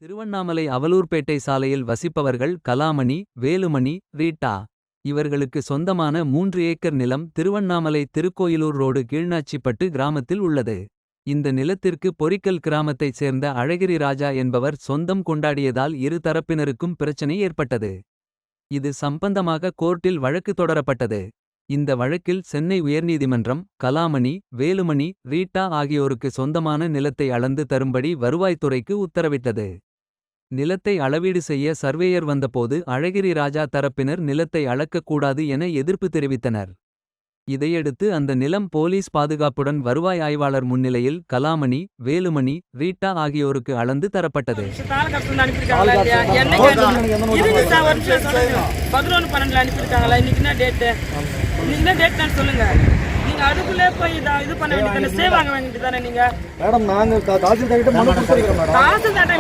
திருவண்ணாமலை அவலூர்பேட்டை சாலையில் வசிப்பவர்கள் கலாமணி, வேலுமணி, ரீட்டா. இவர்களுக்கு சொந்தமான 3 ஏக்கர் நிலம் திருவண்ணாமலை திருக்கோயிலூர் ரோடு கீழ்நாச்சிப்பட்டு கிராமத்தில் உள்ளது. இந்த நிலத்திற்கு பொரிக்கல் கிராமத்தைச் சேர்ந்த அழகிரி ராஜா என்பவர் சொந்தம் கொண்டாடியதால் இரு தரப்பினருக்கும் பிரச்சனை ஏற்பட்டது. இது சம்பந்தமாக கோர்ட்டில் வழக்கு தொடரப்பட்டது. இந்த வழக்கில் சென்னை உயர்நீதிமன்றம் கலாமணி, வேலுமணி, ரீட்டா ஆகியோருக்கு சொந்தமான நிலத்தை அளந்து தரும்படி வருவாய்த்துறைக்கு உத்தரவிட்டது. நிலத்தை அளவீடு செய்ய சர்வேயர் வந்தபோது அழகிரி ராஜா தரப்பினர் நிலத்தை அளக்கக்கூடாது என எதிர்ப்பு தெரிவித்தனர். இதையடுத்து அந்த நிலம் போலீஸ் பாதுகாப்புடன் வருவாய் ஆய்வாளர் முன்னிலையில் கலாமணி, வேலுமணி, ரீட்டா ஆகியோருக்கு அளந்து தரப்பட்டது. 11/12 அனுப்பியிருக்காங்களா? இன்னைக்கு டேட் சொல்லுங்க. நீங்க அதுக்குள்ளே போய் இது பண்ண வேண்டியது, சேவ் வாங்க வேண்டியது தானே நீங்க? மேடம் நாங்க தாசில்தார் கிட்ட மனு கொடுத்திருக்கோம் மேடம். தாசில்தார்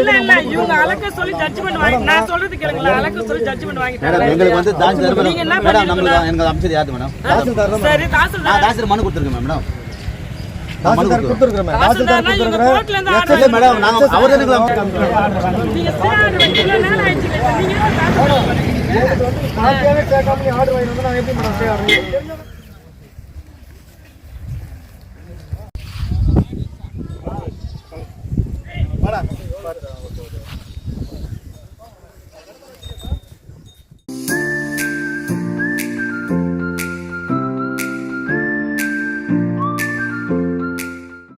இல்ல இவங்க அளக்க சொல்லி ஜட்ஜ்மென்ட் வாங்கி, நான் சொல்றது கேளுங்க, அளக்க சொல்லி ஜட்ஜ்மென்ட் வாங்கிட்டாங்க. எங்களுக்கு வந்து தாசில்தார் நீங்க என்ன பண்ணீங்க? எனக்கு அம்சம் யாரு மேடம்? தாசில்தார் தான். சரி தாசில்தார் மனு கொடுத்திருக்கேன் மேடம். தாசில்தார் கொடுத்திருக்கோம் மேடம். தாசில்தார் கொடுத்திருக்கோம். கோர்ட்ல இருந்து ஆர்டர் மேடம் நாங்க அவருக்கு நீங்க சேவ் வெட்டில நேரா ஆயிடுச்சு. நீங்க தாசில்தார் ஆர்டர் வாங்கி வந்து நான் எப்படி மேடம் செய்ய